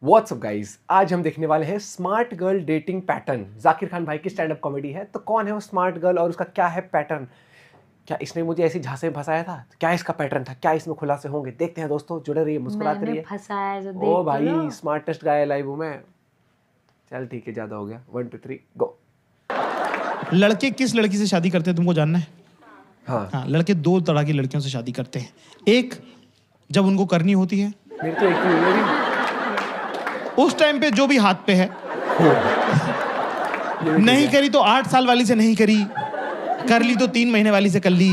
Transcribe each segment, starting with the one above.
WhatsApp guys, आज हम देखने वाले हैं smart girl dating pattern. Zakir Khan भाई की स्टैंड अप कॉमेडी है। तो कौन है वो स्मार्ट गर्ल और उसका क्या है पैटर्न? क्या इसने मुझे ऐसी झांसे में फंसाया था? क्या इसका पैटर्न था? क्या इसमें खुलासे होंगे? देखते हैं दोस्तों, जुड़े रहिए, मुस्कुराते रहिए। फंसाया जो देख ओ तो भाई, लो। स्मार्टेस्ट गाय लाइव हूं मैं। चल ठीक है, ज्यादा हो गया। 1 2 3 गो। लड़के किस लड़की से शादी करते हैं तुमको जानना है? हाँ, लड़के दो तरह की लड़कियों से शादी करते हैं। एक, जब उनको करनी होती है मेरी तो एक ही हुई है। उस टाइम पे जो भी हाथ पे है। नहीं करी तो 8 साल वाली से नहीं करी, कर ली तो 3 महीने वाली से कर ली।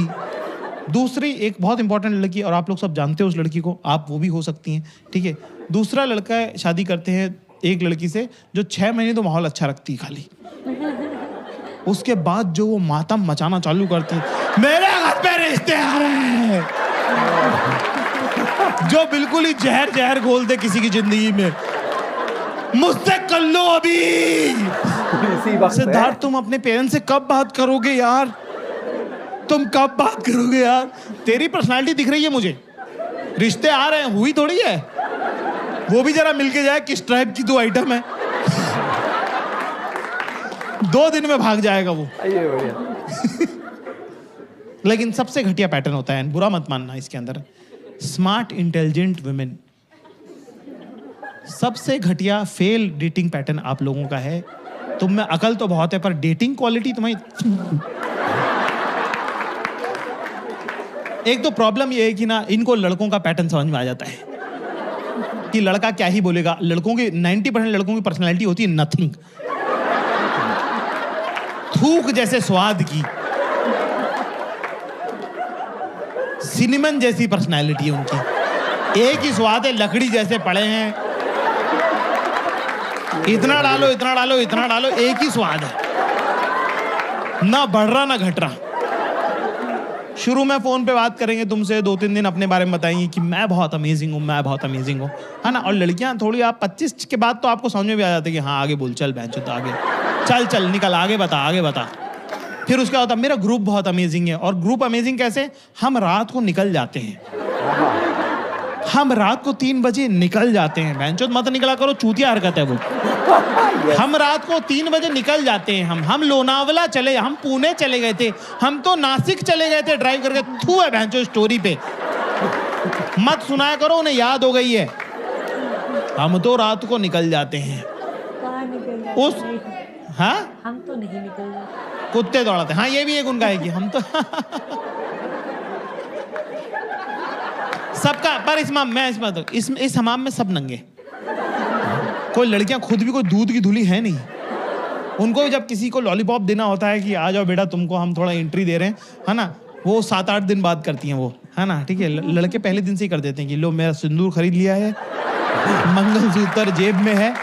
दूसरी एक बहुत इंपॉर्टेंट लड़की, और आप लोग सब जानते हो उस लड़की को, आप वो भी हो सकती हैं, ठीक है। दूसरा लड़का शादी करते हैं एक लड़की से जो 6 महीने तो माहौल अच्छा रखती है खाली, उसके बाद जो वो मातम मचाना चालू करती है, मेरे घर पे रिश्ते आ रहे हैं, जो बिल्कुल ही जहर जहर घोल दे किसी की जिंदगी में। मुझसे कर लो अभी। सिद्धार्थ, तुम अपने पेरेंट्स से कब बात करोगे यार? तुम कब बात करोगे यार? तेरी पर्सनालिटी दिख रही है मुझे, रिश्ते आ रहे हैं, हुई थोड़ी है। वो भी जरा मिलके जाए किस टाइप की दो आइटम है। 2 दिन में भाग जाएगा वो। लेकिन सबसे घटिया पैटर्न होता है, बुरा मत मानना, इसके अंदर स्मार्ट इंटेलिजेंट वुमेन। सबसे घटिया फेल डेटिंग पैटर्न आप लोगों का है। तुम में अकल तो बहुत है पर डेटिंग क्वालिटी तुम्हारी। एक तो प्रॉब्लम ये है कि ना, इनको लड़कों का पैटर्न समझ में आ जाता है कि लड़का क्या ही बोलेगा। लड़कों की 90% लड़कों की पर्सनैलिटी होती है नथिंग, थूक जैसे स्वाद की, सिनेमन जैसी पर्सनैलिटी है उनकी। एक ही स्वाद है, लकड़ी जैसे पड़े हैं, इतना डालो इतना डालो इतना डालो, एक ही स्वाद है, ना बढ़ रहा ना घट रहा। शुरू में फोन पे बात करेंगे तुमसे, 2-3 दिन अपने बारे में बताएंगे कि मैं बहुत अमेजिंग हूँ, मैं बहुत अमेजिंग हूँ, है ना। और लड़कियां थोड़ी, आप 25 के बाद तो आपको समझ में भी आ जाता है कि हाँ आगे बोल, चल बहन चल आगे, चल चल निकल, आगे बता आगे बता। फिर उसका होता मेरा ग्रुप बहुत अमेजिंग है। और ग्रुप अमेजिंग कैसे? हम रात को निकल जाते हैं, हम रात को 3 बजे निकल जाते हैं। बहनचोद मत निकला करो, चूतिया हरकत है वो। हम रात को 3 बजे निकल जाते हैं। हम लोनावला चले, हम पुणे चले गए थे, हम तो नासिक चले गए थे ड्राइव करके। थू है बहनचोद स्टोरी पे, मत सुनाया करो, उन्हें याद हो गई है। हम तो रात को निकल जाते हैं। उस हाँ, हम तो नहीं निकल जाते, कुत्ते दौड़ाते। हाँ, ये भी एक उनका है कि हम तो सबका। पर इस हमाम में सब नंगे। कोई लड़कियां खुद भी कोई दूध की धुली है नहीं। उनको जब किसी को लॉलीपॉप देना होता है कि आ जाओ बेटा, तुमको हम थोड़ा एंट्री दे रहे हैं, है ना, वो 7-8 दिन बाद करती हैं वो, है ना, ठीक है। लड़के पहले दिन से ही कर देते हैं कि लो मेरा सिंदूर खरीद लिया है, मंगलसूत्र जेब में है,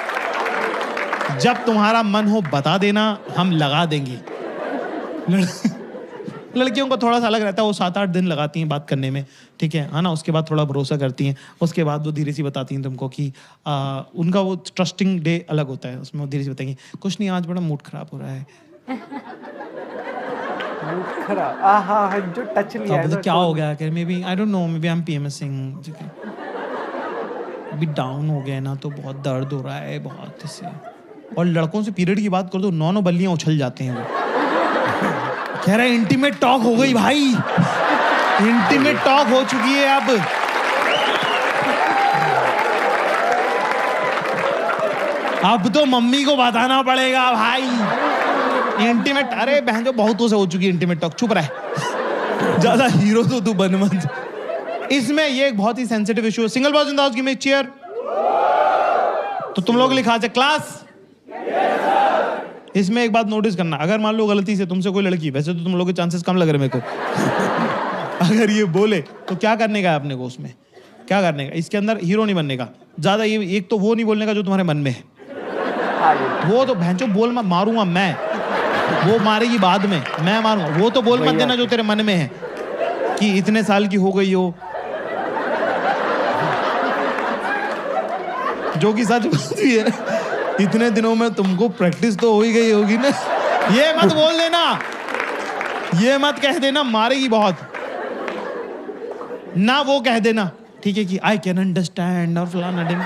जब तुम्हारा मन हो बता देना, हम लगा देंगे। लड़कियों को थोड़ा सा अलग रहता है, वो 7-8 दिन लगाती हैं बात करने में, ठीक है ना। उसके बाद थोड़ा भरोसा करती हैं, उसके बाद वो धीरे से बताती हैं तुमको कि उनका वो ट्रस्टिंग डे अलग होता है, उसमें वो धीरे से बताएंगी कुछ नहीं, आज बड़ा मूड खराब हो रहा है। मूड खराब? आहा, जो टच लिया है, क्या हो गया? Maybe I don't know, maybe I am PMSing, अभी डाउन हो गया ना, तो बहुत दर्द हो रहा है बहुत इससे। और लड़कों से पीरियड की बात कर दो, 9 बल्लियां उछल जाते हैं वो। कह रहे इंटीमेट टॉक हो गई भाई, इंटीमेट टॉक हो चुकी है अब तो मम्मी को बताना पड़ेगा भाई इंटीमेट। अरे बहन जो बहुतों से हो चुकी है इंटीमेट टॉक, चुप रहे, ज्यादा हीरो तो तू बन मत। इसमें ये एक बहुत ही सेंसिटिव इशू है। Single boys in the house, give me a cheer. तो तुम लोग लिखा जाए क्लास। इसमें एक बात नोटिस करना, अगर मान लो गलती से तुमसे कोई लड़की, वैसे तो तुम लोग के चांसेस कम लग रहे मेरे को, अगर ये बोले तो क्या करने का है अपने को? उसमें क्या करने का? इसके अंदर हीरो नहीं बनने का ज्यादा। ये एक तो वो नहीं बोलने का जो तुम्हारे मन में है, वो तो भैंचो बोल मैं मारूंगा मैं, वो मारेगी बाद में, मैं मारूंगा। वो तो बोल मत देना जो तेरे मन में है कि इतने साल की हो गई हो, जो कि सच बात भी है। इतने दिनों में तुमको प्रैक्टिस तो हो ही गई होगी ना। ये मत बोल देना, ये मत कह देना, मारेगी बहुत ना। वो कह देना ठीक है कि आई कैन अंडरस्टैंड और फलाना दिन।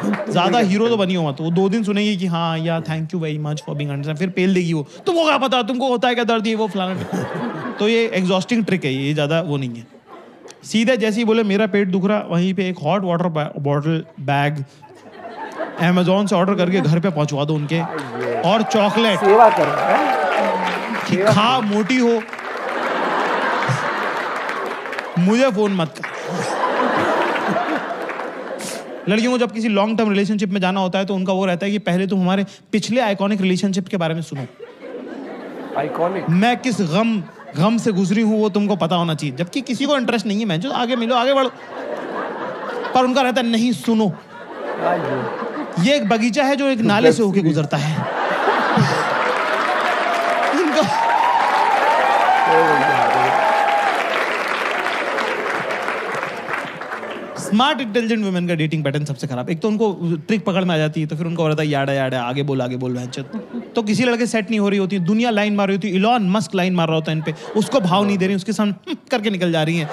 ज्यादा हीरो तो बनी हो मत। वो 2 दिन सुनेगी कि हाँ या thank you very much for being understand, फिर पेल देगी वो, तुमको क्या पता, तुमको होता है क्या दर्द, ये वो फलाना। तो ये एग्जॉस्टिंग ट्रिक है, ये ज्यादा वो नहीं है। सीधे जैसे ही बोले मेरा पेट दुख रहा, वहीं पे एक hot water bottle bag Amazon से ऑर्डर करके घर पे पहुंचवा दो उनके, और चॉकलेट, सेवा कर रहा है। कि खा मोटी हो, मुझे फोन मत कर। लड़कियों को जब किसी लॉन्ग टर्म रिलेशनशिप में जाना होता है तो उनका वो रहता है कि पहले तुम हमारे पिछले आइकॉनिक रिलेशनशिप के बारे में सुनो, आइकॉनिक। मैं किस गम से गुजरी हूं वो तुमको पता होना चाहिए। जबकि किसी को इंटरेस्ट नहीं है, मैं जो आगे मिलो आगे बढ़ो, पर उनका रहता है नहीं सुनो। ये एक बगीचा है जो एक नाले से होके गुजरता है। इनको स्मार्ट इंटेलिजेंट वुमेन का डेटिंग पैटर्न सबसे खराब। एक तो उनको ट्रिक पकड़ में आ जाती है, तो फिर उनको रहता है याडा याडा, आगे बोल भैंचोद। तो किसी लड़के सेट नहीं हो रही होती, दुनिया लाइन मार रही होती, इलॉन मस्क लाइन मार रहा होता है इन पे, उसको भाव नहीं दे रही, उसके सामने करके निकल जा रही हैं।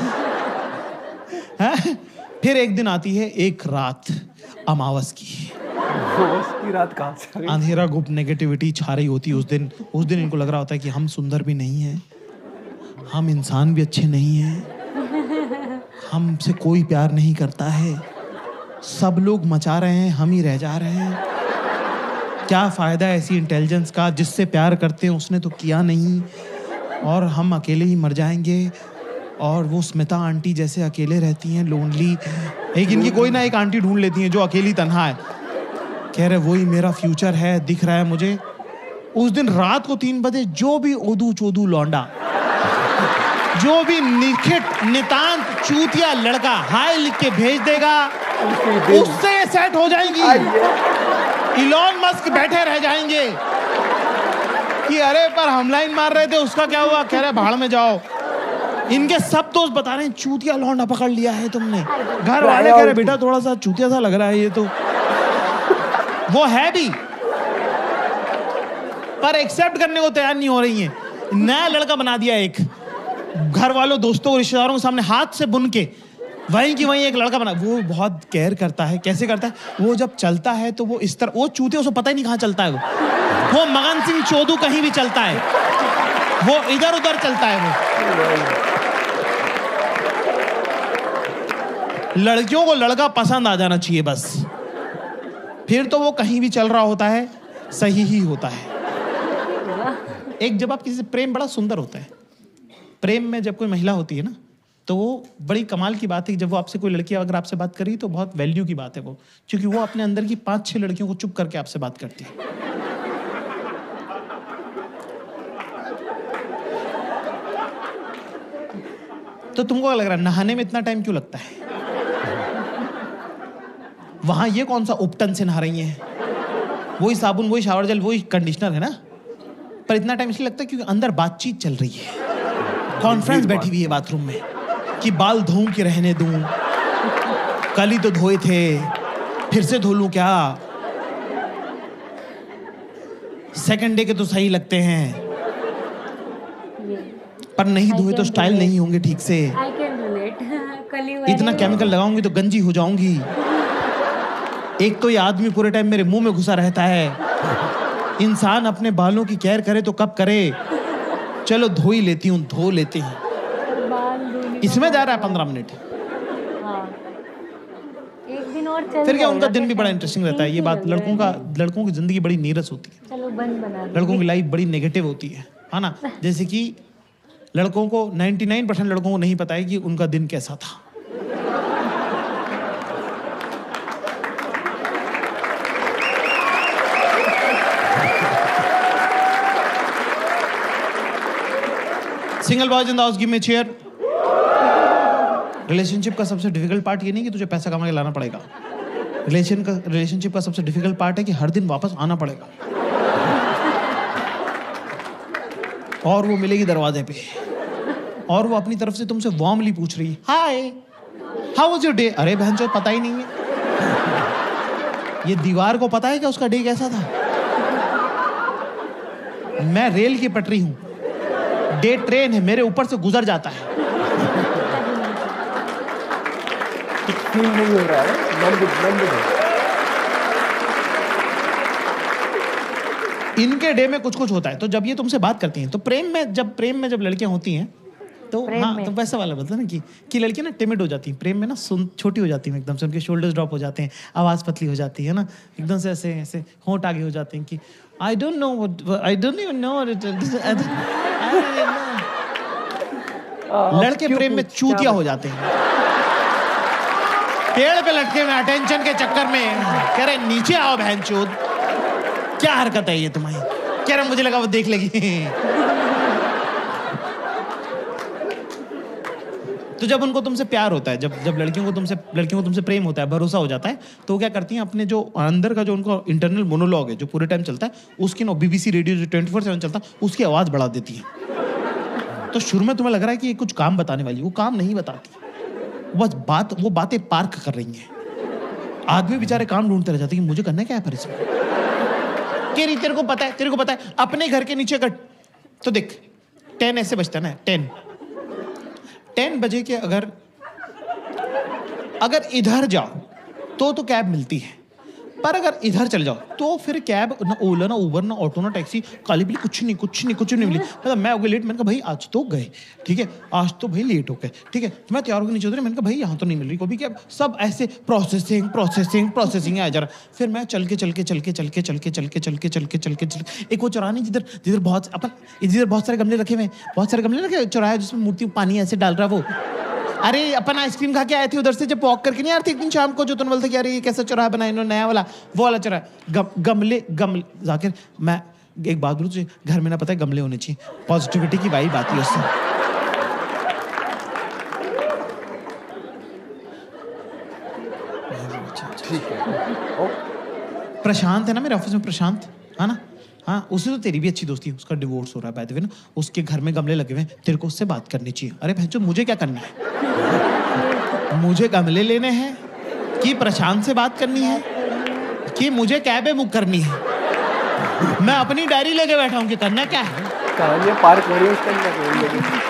फिर एक दिन आती है एक रात अमावस की रात कहाँ से आ गई? अंधेरा गुप्त नेगेटिविटी छा रही होती है उस दिन इनको लग रहा होता है कि हम सुंदर भी नहीं हैं, हम इंसान भी अच्छे नहीं हैं, हमसे कोई प्यार नहीं करता है, सब लोग मचा रहे हैं, हम ही रह जा रहे हैं। क्या फायदा ऐसी इंटेलिजेंस का, जिससे प्यार करते हैं उसने तो किया नहीं, और हम अकेले ही मर जाएंगे। और वो स्मिता आंटी जैसे अकेले रहती हैं, लोनली। एक इनकी कोई ना एक आंटी ढूंढ लेती हैं जो अकेली तन्हा है, कह रहे वही मेरा फ्यूचर है, दिख रहा है मुझे। उस दिन रात को 3 बजे जो भी ओदू चोदू लौंडा, जो भी निखिट नितांत चूतिया लड़का हाय लिख के भेज देगा, उससे सेट हो जाएंगी। इलॉन मस्क बैठे रह जाएंगे कि अरे पर हम लाइन मार रहे थे, उसका क्या हुआ, कह रहे भाड़ में जाओ। इनके सब दोस्त बता रहे हैं चूतिया लौंडा पकड़ लिया है तुमने। घर वाले कह रहे बेटा थोड़ा सा चूतिया सा लग रहा है ये तो, वो है भी, पर एक्सेप्ट करने को तैयार नहीं हो रही है। नया लड़का बना दिया एक, घर वालों दोस्तों रिश्तेदारों के सामने हाथ से बुन के वहीं की वहीं एक लड़का बना। वो बहुत केयर करता है। कैसे करता है? वो जब चलता है तो वो इस तरह, वो चूतिया उसको पता ही नहीं कहाँ चलता है। वो मगन सिंह चोदू कहीं भी चलता है, वो इधर उधर चलता है। वो लड़कियों को लड़का पसंद आ जाना चाहिए बस, फिर तो वो कहीं भी चल रहा होता है, सही ही होता है। एक जब आप किसी से प्रेम, बड़ा सुंदर होता है प्रेम में, जब कोई महिला होती है ना, तो वो बड़ी कमाल की बात है कि जब वो आपसे कोई लड़की अगर आपसे बात करी तो बहुत वैल्यू की बात है वो, क्योंकि वो अपने अंदर की 5-6 लड़कियों को चुप करके आपसे बात करती है। तो तुमको क्या लग रहा है नहाने में इतना टाइम क्यों लगता है? वहां ये कौन सा उपटन से नहा रही हैं? वही साबुन, वही शावर जेल, वही कंडीशनर है ना, पर इतना टाइम इसलिए लगता है क्योंकि अंदर बातचीत चल रही है, कॉन्फ्रेंस बैठी हुई है बाथरूम में कि बाल धोऊं कि रहने दूं, कल ही तो धोए थे, फिर से धो लूं क्या, सेकंड डे के तो सही लगते हैं, पर नहीं धोए तो स्टाइल नहीं होंगे ठीक से, I can relate. कल ही हुआ इतना है। केमिकल लगाऊंगी तो गंजी हो जाऊंगी, एक तो ये आदमी पूरे टाइम मेरे मुंह में घुसा रहता है, इंसान अपने बालों की केयर करे तो कब करे, चलो धो ही लेती हूँ, धो लेते हैं, बाल धोने इसमें जा रहा है 15 मिनट। हाँ। एक दिन और चल फिर क्या उनका जाएगा, दिन भी फिर बड़ा time इंटरेस्टिंग रहता है। ये ठीक बात ही लग रहा है। लड़कों की जिंदगी बड़ी नीरस होती है, चलो बंद बना दो। लड़कों की लाइफ बड़ी नेगेटिव होती है ना। जैसे कि लड़कों को 99% लड़कों को नहीं पता है कि उनका दिन कैसा था। Single boys in the house give me chair. Relationship का सबसे डिफिकल्ट पार्ट ये नहीं कि तुझे पैसा कमा के लाना पड़ेगा, रिलेशनशिप का सबसे डिफिकल्ट पार्ट है कि हर दिन वापस आना पड़ेगा, और वो मिलेगी दरवाजे पे, और वो अपनी तरफ से तुमसे वार्मली पूछ रही है, hi how was your day. अरे बहनचोद पता ही नहीं है, ये दीवार को पता है क्या उसका डे कैसा था? मैं रेल की पटरी हूं, डे ट्रेन है, मेरे ऊपर से गुजर जाता है। फील नहीं हो रहा है, मन भी है। इनके डे में कुछ कुछ होता है। तो जब ये तुमसे बात करती हैं तो प्रेम में जब लड़कियां होती हैं तो हाँ, तो वैसा वाला बोलता है ना कि लड़कियां ना टिमिड हो जाती हैं प्रेम में ना, छोटी हो जाती हैं एकदम से, उनके शोल्डर्स ड्रॉप हो जाते हैं, आवाज़ पतली हो जाती है ना, एकदम से ऐसे ऐसे होंठ आगे हो जाते हैं कि आई डोंट इवन नो लड़के प्रेम में चूतिया हो जाते हैं, पेड़ पे लटके हुए अटेंशन के चक्कर में कह रहे नीचे आओ बहनचोद, क्या हरकत है ये तुम्हारी, कह रहे मुझे लगा वो देख लेगी। तो जब उनको तुमसे प्यार होता है, जब लड़कियों को तुमसे प्रेम होता है, भरोसा हो जाता है, तो वो क्या करती हैं, अपने जो अंदर का जो उनका इंटरनल मोनोलॉग है जो पूरे टाइम चलता है, उसकी ना BBC रेडियो जो 24/7 चलता है उसकी आवाज़ बढ़ा देती है। तो शुरू में तुम्हें लग रहा है कि ये कुछ काम बताने वाली, वो काम नहीं बताती, बस वो बातें पार्क कर रही हैं। आदमी बेचारे काम ढूंढते रह जाते हैं कि मुझे करना क्या है पर इसमें, तेरे को पता है अपने घर के नीचे का, तो देख 10 ऐसे बजता है ना, 10 बजे के अगर इधर जाओ तो कैब मिलती है, पर अगर इधर चल जाओ तो फिर कैब ना ओला ना उबर ना ऑटो ना टैक्सी, काली बिल्ली कुछ नहीं मिली। मतलब मैं हो गया लेट, मैंने कहा भाई आज तो गए, ठीक है आज तो भाई लेट हो गए, ठीक है तो मैं तैयार होकर नीचे उतरे, मैंने कहा भाई यहाँ तो नहीं मिल रही कोई भी कैब, सब ऐसे प्रोसेसिंग आ जा रहा। फिर मैं चल के एक वो चौराहा नहीं जिधर बहुत सारे गमले रखे हुए हैं, चौराहा जिसमें मूर्ति पानी ऐसे डाल रहा, वो अरे अपन आइसक्रीम खा के आए थे उधर से जब वॉक करके नहीं आ रहे थे एक दिन शाम को, जो तुम बोलते कि अरे ये कैसा चौराहा बनाया इन्होंने नया वाला, वो वाला चौराहा, गमले जाकिर मैं एक बात बोलूं तुझे, घर में ना पता है गमले होने चाहिए, पॉजिटिविटी की वाइब आती है उससे। ठीक है। प्रशांत है ना मेरे ऑफिस में, प्रशांत है ना, हाँ उससे तो तेरी भी अच्छी दोस्ती है, उसका डिवोर्स हो रहा है बाय द वे ना, उसके घर में गमले लगे हुए हैं, तेरे को उससे बात करनी चाहिए। अरे भैंचो मुझे क्या करनी है, मुझे गमले लेने हैं कि प्रशांत से बात करनी है कि मुझे कैब बुक करनी है, मैं अपनी डायरी लेके बैठा हूँ कि करना क्या है, कहानी पार्क हो रही है उसके अंदर।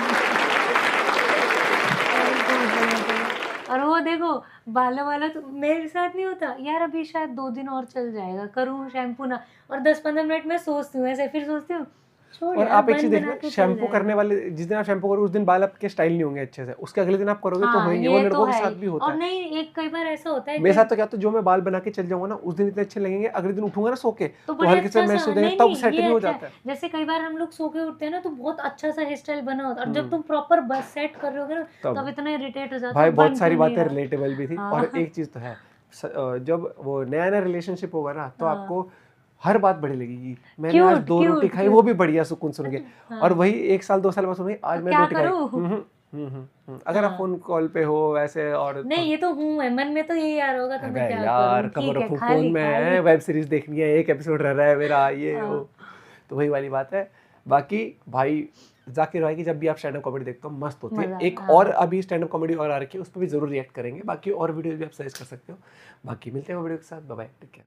और वो देखो वाला तो मेरे साथ नहीं होता यार, अभी शायद 2 दिन और चल जाएगा, करूँ शैम्पू ना, और 10-15 मिनट में सोचती हूँ ऐसे, फिर सोचती हूँ छोड़ और यार, आप एक बन चीज बना देखना, के चल शैम्पू करने जाएगा। वाले जिस दिन आप शैम्पू करोगे उस दिन बाल आपके स्टाइल नहीं होंगे अच्छे से, उसके अगले दिन आप करोगे तो हाँ, होंगे। वो ये लड़कों तो के है साथ ही। भी होता और है। नहीं एक कई बार ऐसा होता है मेरे साथ तो क्या, तो जो मैं बाल बना के चल जाऊंगा ना उस दिन इतने अच्छे लगेंगे, अगले दिन उठूंगा ना सो के तो तो बड़े हल्के से अच्छा महसूस सा, होगा, नहीं तब नहीं सेट ये भी हो अच्छा जाता है। है। जैसे कई बार हम लोग सो के उठते हैं ना तो बहुत अच्छा सा हेयर स्टाइल बना होता है, और जब तुम प्रॉपर बस सेट कर रहे होगे ना तब इतना इरिटेट हो जाता भाई है, बहुत बन सारी क्यों नहीं बातें रहा। रिलेटेबल भी थी। और एक चीज तो है, जब वो नया रिलेशनशिप होगा ना तो आपको हर बात बड़ी लगेगी, मैंने आज 2 रोटी खाई, वो भी बढ़िया सुकून सुन के, और वही 1 साल 2 साल बाद सुन आज मैं रोटी खाई। अगर आप फोन कॉल पे हो वैसे, और नहीं ये तो हूँ है, मन में तो यही आ रहा होगा, तो मैं क्या यार करूँ, कब ठीक है रखूं खाली फोन में, वेब सीरीज देखनी है, 1 एपिसोड रह रहा है मेरा, ये वो, तो वही वाली बात है। बाकी भाई जाकिर भाई की जब भी आप स्टैंड अप कॉमेडी देखते हो मस्त होती है। एक और अभी स्टैंड अप कॉमेडी और आ रखी है, उस पर भी जरूर रिएक्ट करेंगे। बाकी और वीडियो भी आप सर्च कर सकते हो। बाकी मिलते हैं वीडियो के साथ, बाय बाय, टेक केयर।